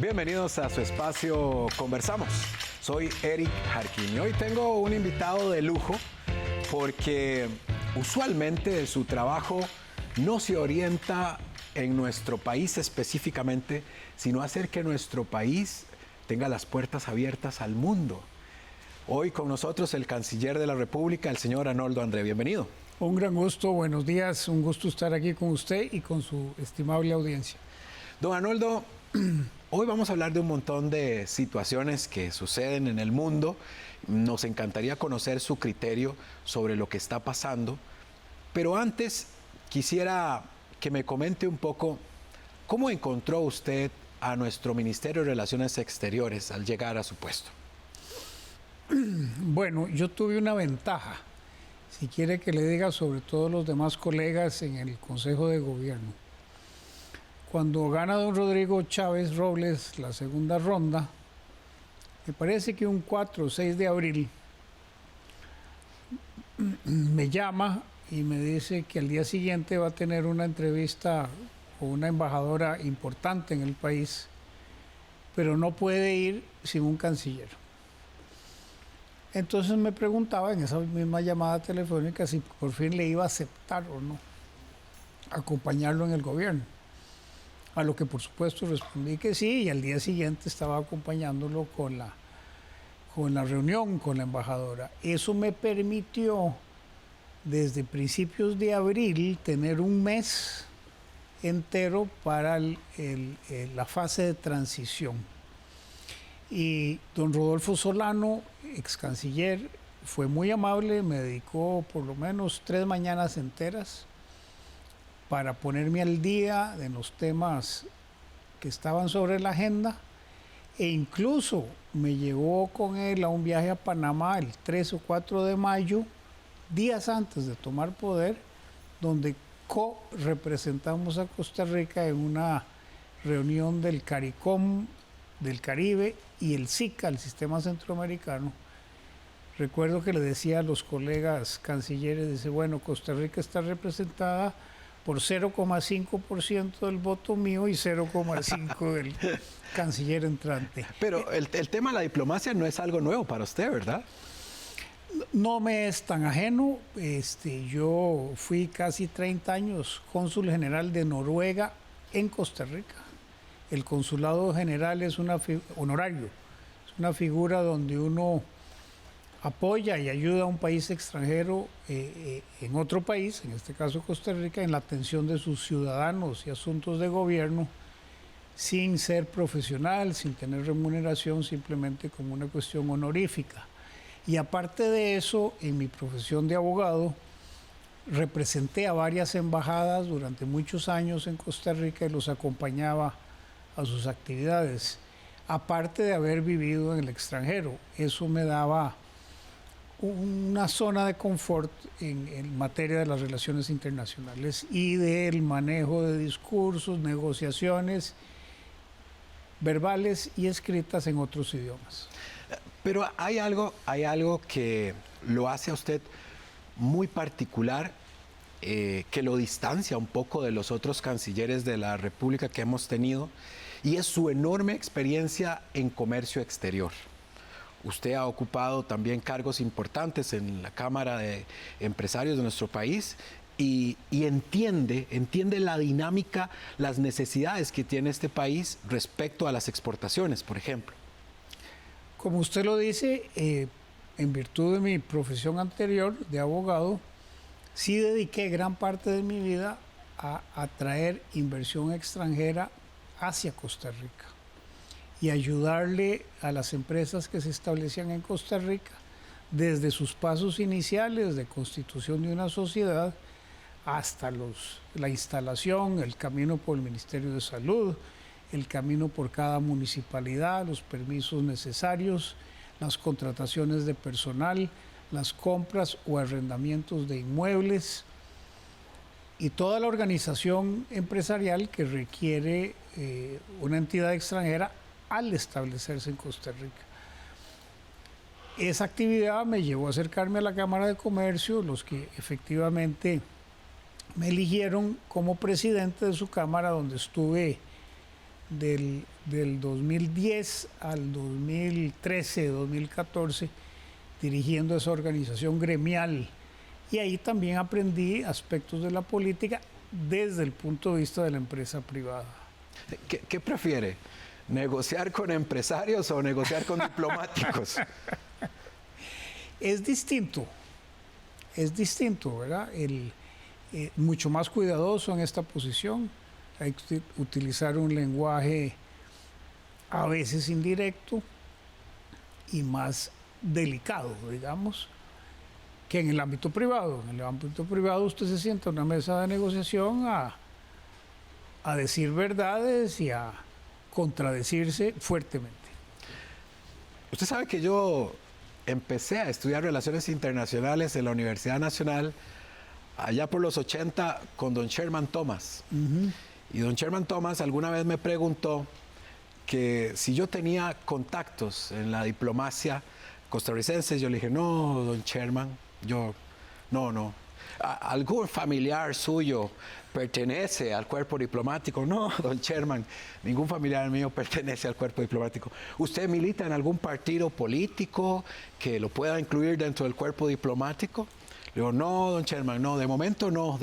Bienvenidos a su espacio Conversamos. Soy Eric Jarquín y hoy tengo un invitado de lujo porque usualmente su trabajo no se orienta en nuestro país específicamente, sino hacer que nuestro país tenga las puertas abiertas al mundo. Hoy con nosotros el canciller de la República, el señor Arnoldo André. Bienvenido. Un gran gusto, buenos días, un gusto estar aquí con usted y con su estimable audiencia. Don Arnoldo, hoy vamos a hablar de un montón de situaciones que suceden en el mundo. Nos encantaría conocer su criterio sobre lo que está pasando, pero antes quisiera que me comente un poco cómo encontró usted a nuestro Ministerio de Relaciones Exteriores al llegar a su puesto. Bueno, yo tuve una ventaja, si quiere que le diga, sobre todos los demás colegas en el Consejo de Gobierno. Cuando gana don Rodrigo Chávez Robles la segunda ronda, me parece que un 4 o 6 de abril, me llama y me dice que al día siguiente va a tener una entrevista con una embajadora importante en el país, pero no puede ir sin un canciller. Entonces me preguntaba en esa misma llamada telefónica si por fin le iba a aceptar o no acompañarlo en el gobierno. A lo que por supuesto respondí que sí, y al día siguiente estaba acompañándolo con la reunión con la embajadora. Eso me permitió desde principios de abril tener un mes entero para la fase de transición. Y don Rodolfo Solano, ex canciller, fue muy amable, me dedicó por lo menos 3 mañanas enteras para ponerme al día de los temas que estaban sobre la agenda, e incluso me llevó con él a un viaje a Panamá el 3 o 4 de mayo, días antes de tomar poder, donde co-representamos a Costa Rica en una reunión del CARICOM, del Caribe, y el SICA, el Sistema Centroamericano. Recuerdo que le decía a los colegas cancilleres, dice, bueno, Costa Rica está representada por 0,5% del voto mío y 0,5% del canciller entrante. Pero el tema de la diplomacia no es algo nuevo para usted, ¿verdad? No me es tan ajeno. Yo fui casi 30 años cónsul general de Noruega en Costa Rica. El consulado general es honorario, es una figura donde uno apoya y ayuda a un país extranjero en otro país, en este caso Costa Rica, en la atención de sus ciudadanos y asuntos de gobierno, sin ser profesional, sin tener remuneración, simplemente como una cuestión honorífica. Y aparte de eso, en mi profesión de abogado, representé a varias embajadas durante muchos años en Costa Rica y los acompañaba a sus actividades, aparte de haber vivido en el extranjero. Eso me daba una zona de confort en materia de las relaciones internacionales y del manejo de discursos, negociaciones verbales y escritas en otros idiomas. Pero hay algo que lo hace a usted muy particular, que lo distancia un poco de los otros cancilleres de la República que hemos tenido, y es su enorme experiencia en comercio exterior. Usted ha ocupado también cargos importantes en la Cámara de Empresarios de nuestro país y entiende la dinámica, las necesidades que tiene este país respecto a las exportaciones, por ejemplo. Como usted lo dice, en virtud de mi profesión anterior de abogado, sí dediqué gran parte de mi vida a atraer inversión extranjera hacia Costa Rica y ayudarle a las empresas que se establecían en Costa Rica desde sus pasos iniciales de constitución de una sociedad hasta la instalación, el camino por el Ministerio de Salud, el camino por cada municipalidad, los permisos necesarios, las contrataciones de personal, las compras o arrendamientos de inmuebles y toda la organización empresarial que requiere una entidad extranjera al establecerse en Costa Rica. Esa actividad me llevó a acercarme a la Cámara de Comercio, los que efectivamente me eligieron como presidente de su Cámara, donde estuve del del 2010 al 2013, 2014, dirigiendo esa organización gremial. Y ahí también aprendí aspectos de la política desde el punto de vista de la empresa privada. ¿Qué prefiere? ¿Negociar con empresarios o negociar con diplomáticos? Es distinto, ¿verdad? Mucho más cuidadoso en esta posición. Hay que utilizar un lenguaje a veces indirecto y más delicado, digamos, que en el ámbito privado. En el ámbito privado usted se sienta a una mesa de negociación a decir verdades y a contradecirse fuertemente. Usted sabe que yo empecé a estudiar Relaciones Internacionales en la Universidad Nacional allá por los 80 con don Sherman Thomas. Y don Sherman Thomas alguna vez me preguntó que si yo tenía contactos en la diplomacia costarricense. Yo le dije, no, don Sherman, yo, no. ¿Algún familiar suyo pertenece al cuerpo diplomático? No, don Sherman, ningún familiar mío pertenece al cuerpo diplomático. ¿Usted milita en algún partido político que lo pueda incluir dentro del cuerpo diplomático? Le digo, no, don Sherman, no, de momento no.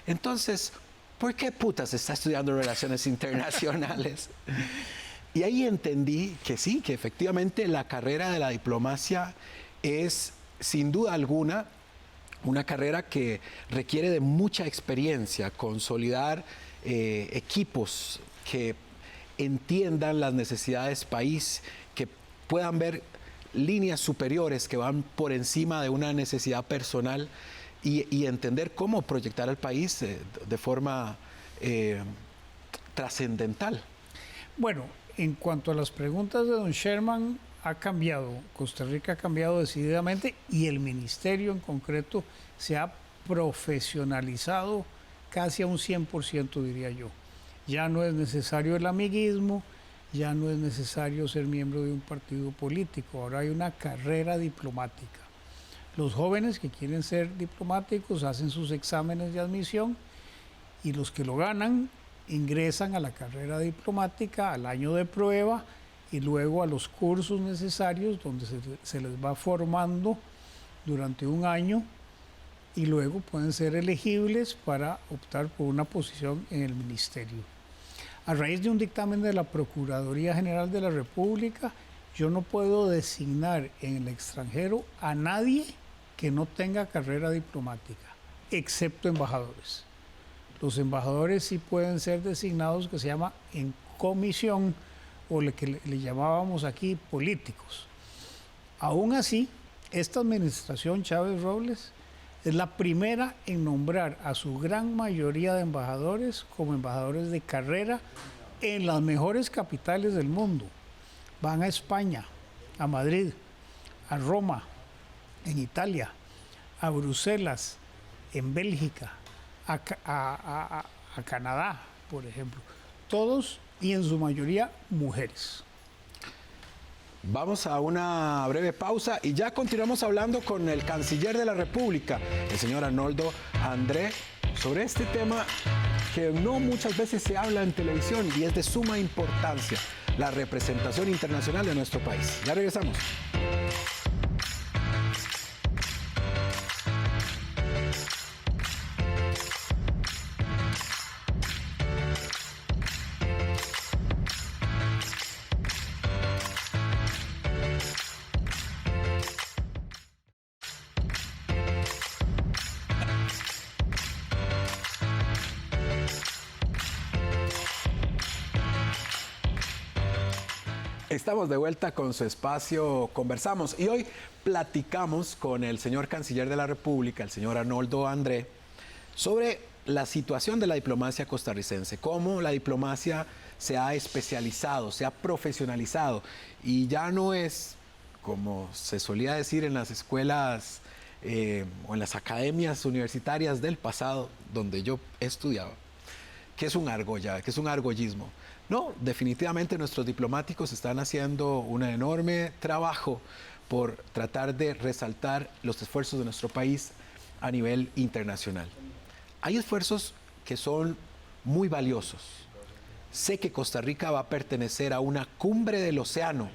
Entonces, ¿por qué putas está estudiando relaciones internacionales? Y ahí entendí que sí, que efectivamente la carrera de la diplomacia es, sin duda alguna, una carrera que requiere de mucha experiencia, consolidar equipos que entiendan las necesidades país, que puedan ver líneas superiores que van por encima de una necesidad personal y entender cómo proyectar al país de forma trascendental. Bueno, en cuanto a las preguntas de don Sherman, ha cambiado, Costa Rica ha cambiado decididamente y el ministerio en concreto se ha profesionalizado casi a un 100%, diría yo. Ya no es necesario el amiguismo, ya no es necesario ser miembro de un partido político, ahora hay una carrera diplomática. Los jóvenes que quieren ser diplomáticos hacen sus exámenes de admisión y los que lo ganan ingresan a la carrera diplomática, al año de prueba y luego a los cursos necesarios donde se les va formando durante un año y luego pueden ser elegibles para optar por una posición en el ministerio. A raíz de un dictamen de la Procuraduría General de la República, yo no puedo designar en el extranjero a nadie que no tenga carrera diplomática, excepto embajadores. Los embajadores sí pueden ser designados, que se llama en comisión, o lo que le llamábamos aquí políticos. Aún así, esta administración Chávez Robles es la primera en nombrar a su gran mayoría de embajadores como embajadores de carrera en las mejores capitales del mundo. Van a España, a Madrid, a Roma, en Italia, a Bruselas, en Bélgica, a Canadá, por ejemplo. Todos y en su mayoría mujeres. Vamos a una breve pausa y ya continuamos hablando con el canciller de la República, el señor Arnoldo André, sobre este tema que no muchas veces se habla en televisión y es de suma importancia, la representación internacional de nuestro país. Ya regresamos. Estamos de vuelta con su espacio Conversamos y hoy platicamos con el señor canciller de la República, el señor Arnoldo André, sobre la situación de la diplomacia costarricense, cómo la diplomacia se ha especializado, se ha profesionalizado y ya no es, como se solía decir en las escuelas o en las academias universitarias del pasado, donde yo estudiaba, que es un argolla, que es un argollismo. No, definitivamente nuestros diplomáticos están haciendo un enorme trabajo por tratar de resaltar los esfuerzos de nuestro país a nivel internacional. Hay esfuerzos que son muy valiosos, sé que Costa Rica va a pertenecer a una cumbre del océano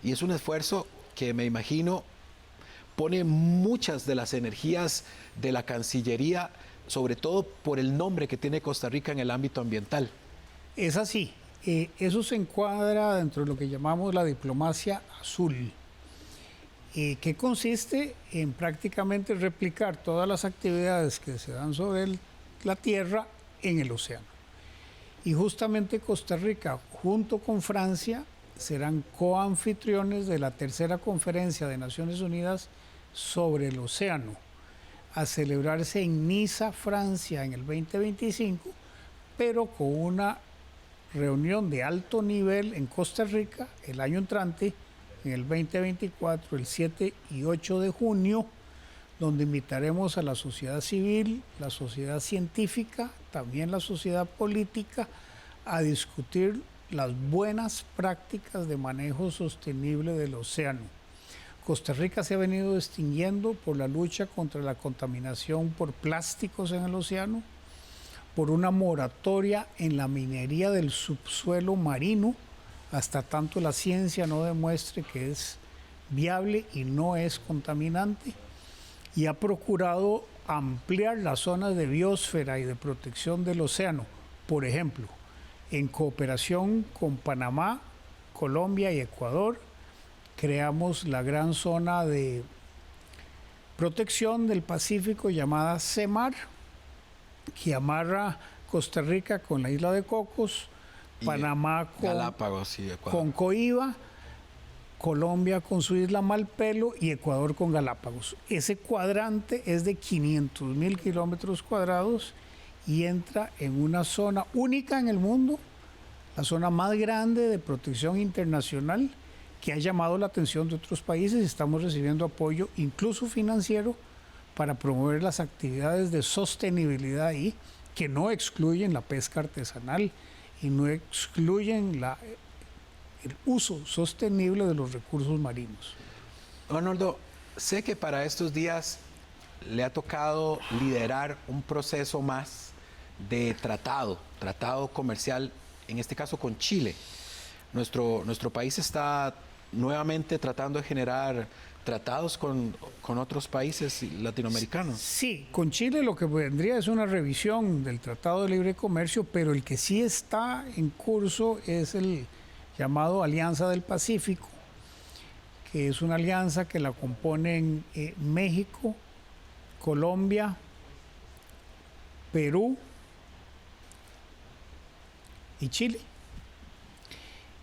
y es un esfuerzo que me imagino pone muchas de las energías de la Cancillería, sobre todo por el nombre que tiene Costa Rica en el ámbito ambiental. Es así. Eso se encuadra dentro de lo que llamamos la diplomacia azul, que consiste en prácticamente replicar todas las actividades que se dan sobre la Tierra en el océano. Y justamente Costa Rica, junto con Francia, serán coanfitriones de la tercera conferencia de Naciones Unidas sobre el océano, a celebrarse en Niza, Francia, en el 2025, pero con una reunión de alto nivel en Costa Rica el año entrante, en el 2024, el 7 y 8 de junio, donde invitaremos a la sociedad civil, la sociedad científica, también la sociedad política, a discutir las buenas prácticas de manejo sostenible del océano. Costa Rica se ha venido distinguiendo por la lucha contra la contaminación por plásticos en el océano, por una moratoria en la minería del subsuelo marino, hasta tanto la ciencia no demuestre que es viable y no es contaminante, y ha procurado ampliar las zonas de biosfera y de protección del océano. Por ejemplo, en cooperación con Panamá, Colombia y Ecuador, creamos la gran zona de protección del Pacífico llamada CEMAR, que amarra Costa Rica con la isla de Cocos, Panamá con Galápagos y Ecuador. Con Coiba, Colombia con su isla Malpelo y Ecuador con Galápagos. Ese cuadrante es de 500.000 kilómetros cuadrados y entra en una zona única en el mundo, la zona más grande de protección internacional, que ha llamado la atención de otros países y estamos recibiendo apoyo, incluso financiero, para promover las actividades de sostenibilidad ahí, que no excluyen la pesca artesanal y no excluyen el uso sostenible de los recursos marinos. Arnoldo, sé que para estos días le ha tocado liderar un proceso más de tratado comercial, en este caso con Chile. Nuestro país está nuevamente tratando de generar tratados con otros países latinoamericanos. Sí, con Chile lo que vendría es una revisión del Tratado de Libre Comercio, pero el que sí está en curso es el llamado Alianza del Pacífico, que es una alianza que la componen México, Colombia, Perú y Chile.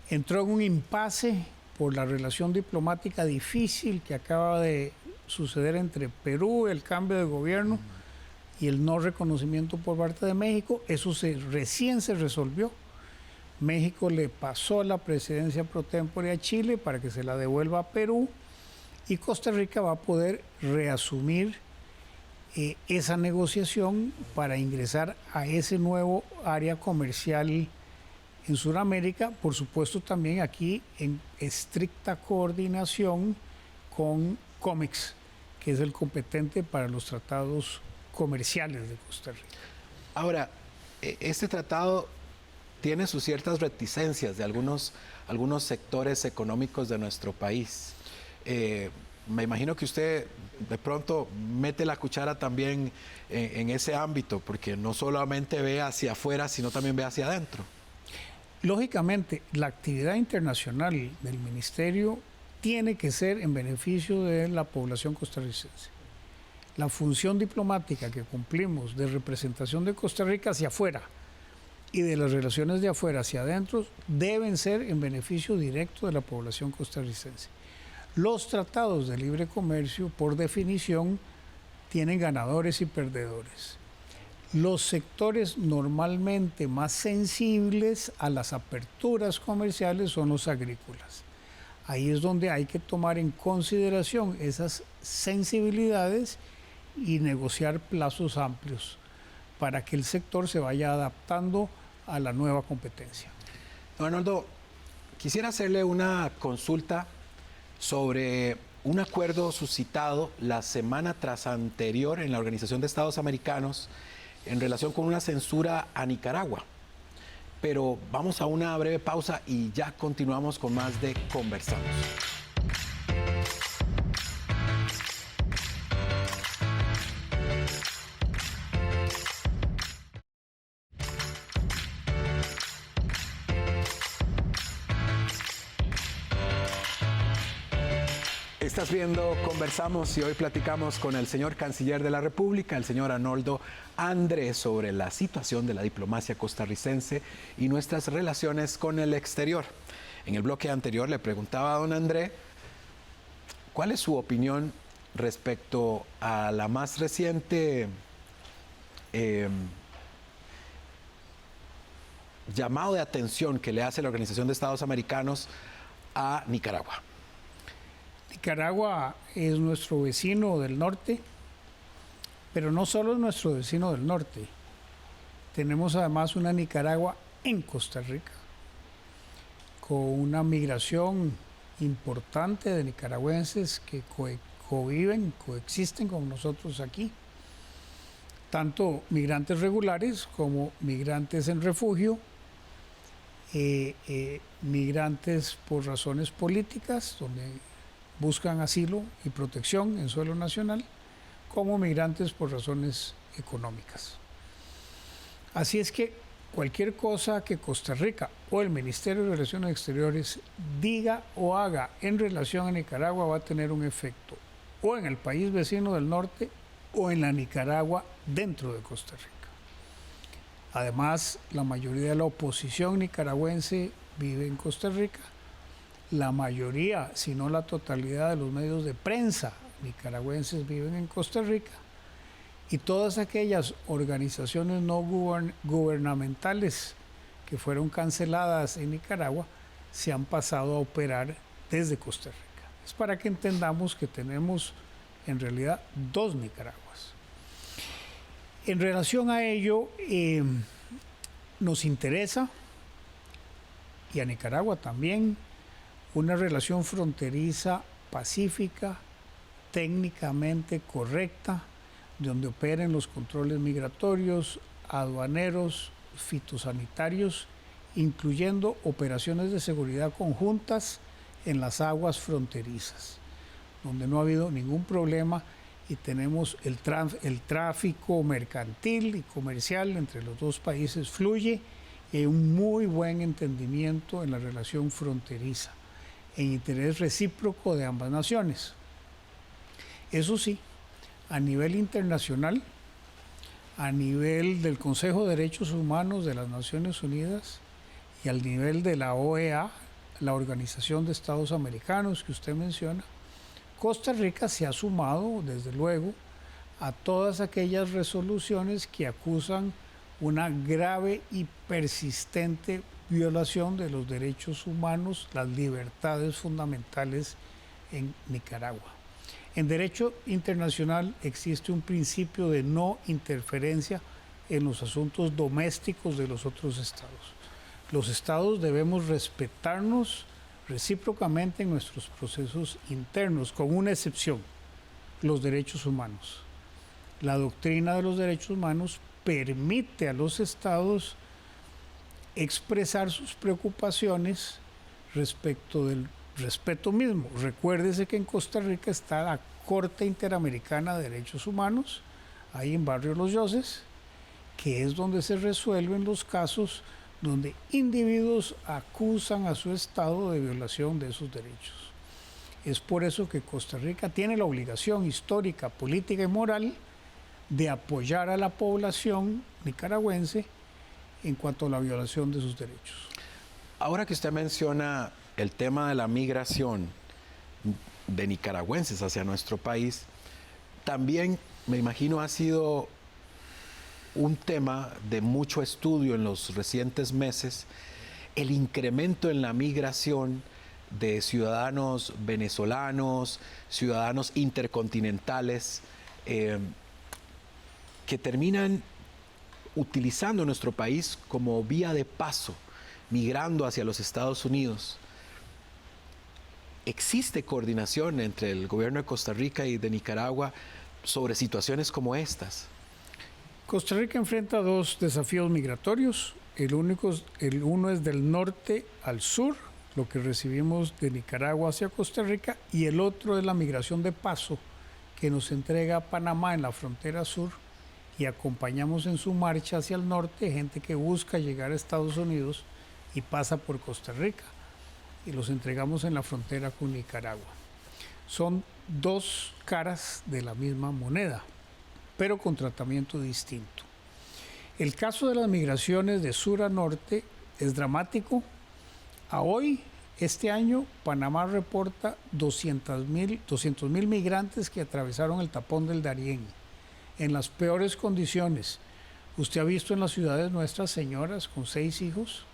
Entró en un impasse por la relación diplomática difícil que acaba de suceder entre Perú, el cambio de gobierno y el no reconocimiento por parte de México. Eso recién se resolvió. México le pasó la presidencia pro tempore a Chile para que se la devuelva a Perú y Costa Rica va a poder reasumir esa negociación para ingresar a ese nuevo área comercial en Sudamérica, por supuesto también aquí en estricta coordinación con COMEX, que es el competente para los tratados comerciales de Costa Rica. Ahora, este tratado tiene sus ciertas reticencias de algunos sectores económicos de nuestro país. Me imagino que usted de pronto mete la cuchara también en ese ámbito, porque no solamente ve hacia afuera, sino también ve hacia adentro. Lógicamente, la actividad internacional del Ministerio tiene que ser en beneficio de la población costarricense. La función diplomática que cumplimos de representación de Costa Rica hacia afuera y de las relaciones de afuera hacia adentro deben ser en beneficio directo de la población costarricense. Los tratados de libre comercio, por definición, tienen ganadores y perdedores. Los sectores normalmente más sensibles a las aperturas comerciales son los agrícolas. Ahí es donde hay que tomar en consideración esas sensibilidades y negociar plazos amplios para que el sector se vaya adaptando a la nueva competencia. Arnoldo, quisiera hacerle una consulta sobre un acuerdo suscitado la semana tras anterior en la Organización de Estados Americanos en relación con una censura a Nicaragua. pero vamos a una breve pausa y ya continuamos con más de Conversamos. Estás viendo Conversamos y hoy platicamos con el señor Canciller de la República, el señor Arnoldo André, sobre la situación de la diplomacia costarricense y nuestras relaciones con el exterior. En el bloque anterior le preguntaba a don André cuál es su opinión respecto a la más reciente llamado de atención que le hace la Organización de Estados Americanos a Nicaragua. Nicaragua es nuestro vecino del norte, pero no solo es nuestro vecino del norte. Tenemos además una Nicaragua en Costa Rica, con una migración importante de nicaragüenses que conviven, coexisten con nosotros aquí. Tanto migrantes regulares como migrantes en refugio, migrantes por razones políticas, donde buscan asilo y protección en suelo nacional, como migrantes por razones económicas. Así es que cualquier cosa que Costa Rica o el Ministerio de Relaciones Exteriores diga o haga en relación a Nicaragua va a tener un efecto o en el país vecino del norte o en la Nicaragua dentro de Costa Rica. Además, la mayoría de la oposición nicaragüense vive en Costa Rica. La mayoría, si no la totalidad de los medios de prensa nicaragüenses viven en Costa Rica, y todas aquellas organizaciones no gubernamentales que fueron canceladas en Nicaragua se han pasado a operar desde Costa Rica. Es para que entendamos que tenemos en realidad dos Nicaraguas. En relación a ello, nos interesa, y a Nicaragua también, una relación fronteriza pacífica, técnicamente correcta, donde operen los controles migratorios, aduaneros, fitosanitarios, incluyendo operaciones de seguridad conjuntas en las aguas fronterizas, donde no ha habido ningún problema y tenemos el tráfico mercantil y comercial entre los dos países fluye y hay un muy buen entendimiento en la relación fronteriza, en interés recíproco de ambas naciones. Eso sí, a nivel internacional, a nivel del Consejo de Derechos Humanos de las Naciones Unidas y al nivel de la OEA, la Organización de Estados Americanos que usted menciona, Costa Rica se ha sumado, desde luego, a todas aquellas resoluciones que acusan una grave y persistente violación de los derechos humanos, las libertades fundamentales en Nicaragua. En derecho internacional existe un principio de no interferencia en los asuntos domésticos de los otros estados. Los estados debemos respetarnos recíprocamente en nuestros procesos internos, con una excepción: los derechos humanos. La doctrina de los derechos humanos permite a los estados expresar sus preocupaciones respecto del respeto mismo. Recuérdese que en Costa Rica está la Corte Interamericana de Derechos Humanos, ahí en Barrio Los Yoses, que es donde se resuelven los casos donde individuos acusan a su estado de violación de esos derechos. Es por eso que Costa Rica tiene la obligación histórica, política y moral de apoyar a la población nicaragüense en cuanto a la violación de sus derechos. Ahora que usted menciona el tema de la migración de nicaragüenses hacia nuestro país, también me imagino ha sido un tema de mucho estudio en los recientes meses, el incremento en la migración de ciudadanos venezolanos, ciudadanos intercontinentales, que terminan utilizando nuestro país como vía de paso, migrando hacia los Estados Unidos. ¿Existe coordinación entre el gobierno de Costa Rica y de Nicaragua sobre situaciones como estas? Costa Rica enfrenta dos desafíos migratorios. el uno es del norte al sur, lo que recibimos de Nicaragua hacia Costa Rica, y el otro es la migración de paso que nos entrega Panamá en la frontera sur, y acompañamos en su marcha hacia el norte gente que busca llegar a Estados Unidos y pasa por Costa Rica, y los entregamos en la frontera con Nicaragua. Son dos caras de la misma moneda, pero con tratamiento distinto. El caso de las migraciones de sur a norte es dramático. A hoy, este año, Panamá reporta 200,000 migrantes que atravesaron el tapón del Darién en las peores condiciones. Usted ha visto en las ciudades nuestras señoras con 6 hijos,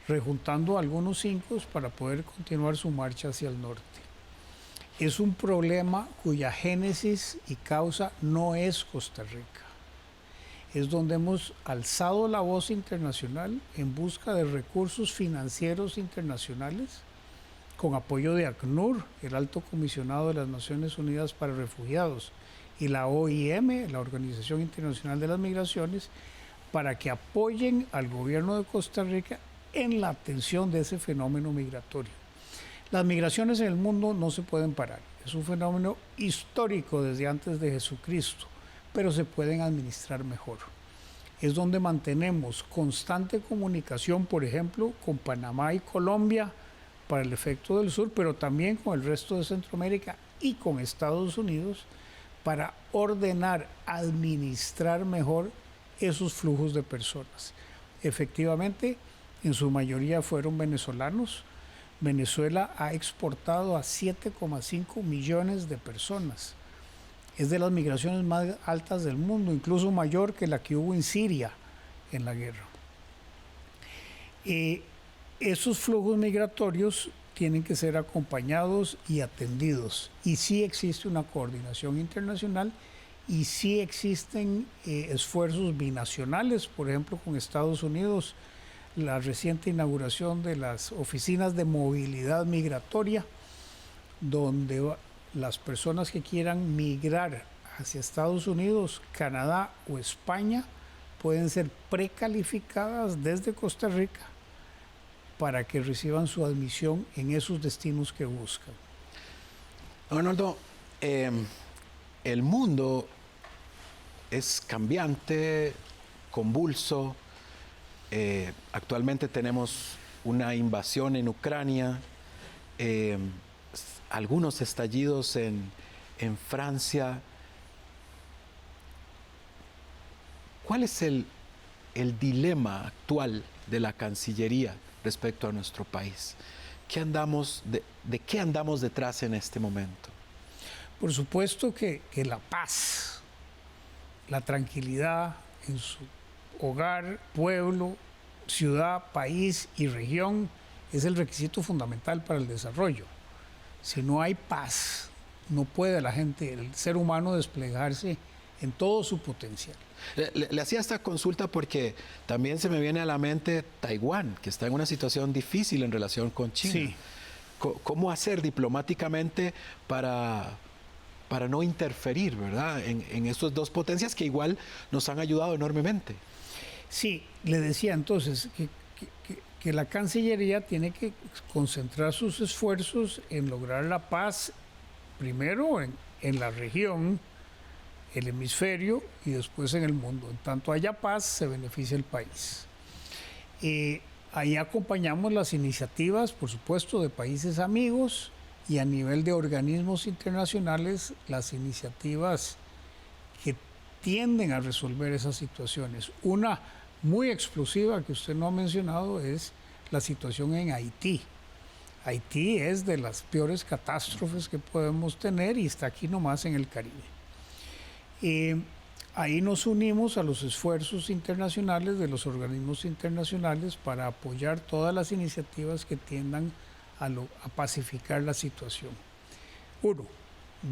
rejuntando algunos 5 para poder continuar su marcha hacia el norte. Es un problema cuya génesis y causa no es Costa Rica. Es donde hemos alzado la voz internacional en busca de recursos financieros internacionales, con apoyo de ACNUR, el Alto Comisionado de las Naciones Unidas para Refugiados, y la OIM, la Organización Internacional de las Migraciones, para que apoyen al gobierno de Costa Rica en la atención de ese fenómeno migratorio. Las migraciones en el mundo no se pueden parar. Es un fenómeno histórico desde antes de Jesucristo, pero se pueden administrar mejor. Es donde mantenemos constante comunicación, por ejemplo, con Panamá y Colombia para el efecto del sur, pero también con el resto de Centroamérica y con Estados Unidos para ordenar, administrar mejor esos flujos de personas. Efectivamente, en su mayoría fueron venezolanos. Venezuela ha exportado a 7,5 millones de personas. Es de las migraciones más altas del mundo, incluso mayor que la que hubo en Siria en la guerra. Esos flujos migratorios tienen que ser acompañados y atendidos. Y sí existe una coordinación internacional y sí existen esfuerzos binacionales, por ejemplo, con Estados Unidos, la reciente inauguración de las oficinas de movilidad migratoria, donde las personas que quieran migrar hacia Estados Unidos, Canadá o España pueden ser precalificadas desde Costa Rica para que reciban su admisión en esos destinos que buscan. Arnoldo, el mundo es cambiante, convulso. Actualmente tenemos una invasión en Ucrania, algunos estallidos en Francia. ¿Cuál es el dilema actual de la Cancillería respecto a nuestro país? ¿De qué andamos detrás en este momento? Por supuesto que la paz, la tranquilidad en su hogar, pueblo, ciudad, país y región es el requisito fundamental para el desarrollo. Si no hay paz, no puede la gente, el ser humano, desplegarse en todo su potencial. Le hacía esta consulta porque también se me viene a la mente Taiwán, que está en una situación difícil en relación con China. Sí. ¿Cómo hacer diplomáticamente para no interferir, ¿verdad?, en estas dos potencias que igual nos han ayudado enormemente? Sí, le decía entonces que la Cancillería tiene que concentrar sus esfuerzos en lograr la paz, primero en la región, el hemisferio, y después en el mundo. En tanto haya paz, se beneficia el país. Ahí acompañamos las iniciativas, por supuesto, de países amigos, y a nivel de organismos internacionales, las iniciativas que tienden a resolver esas situaciones. Una muy explosiva que usted no ha mencionado es la situación en Haití. Haití es de las peores catástrofes que podemos tener y está aquí nomás en el Caribe. Ahí nos unimos a los esfuerzos internacionales de los organismos internacionales para apoyar todas las iniciativas que tiendan a pacificar la situación. 1.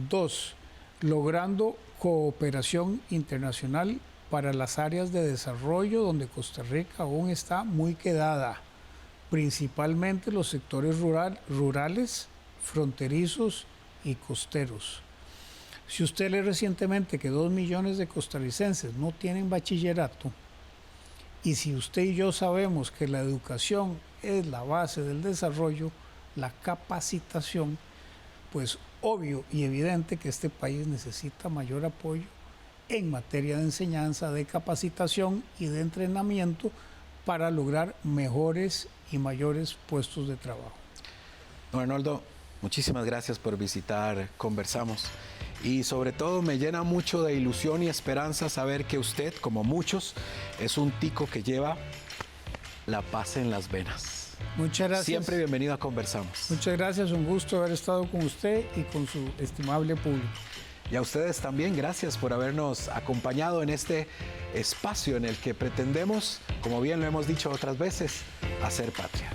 2. Logrando cooperación internacional para las áreas de desarrollo donde Costa Rica aún está muy quedada, principalmente los sectores rurales, fronterizos y costeros. Si usted lee recientemente que 2 millones de costarricenses no tienen bachillerato, Y si usted y yo sabemos que la educación es la base del desarrollo, la capacitación, pues obvio y evidente que este país necesita mayor apoyo en materia de enseñanza, de capacitación y de entrenamiento para lograr mejores y mayores puestos de trabajo. Don Arnoldo, muchísimas gracias por visitar Conversamos. Y sobre todo me llena mucho de ilusión y esperanza saber que usted, como muchos, es un tico que lleva la paz en las venas. Muchas gracias. Siempre bienvenido a Conversamos. Muchas gracias, un gusto haber estado con usted y con su estimable público. Y a ustedes también, gracias por habernos acompañado en este espacio en el que pretendemos, como bien lo hemos dicho otras veces, hacer patria.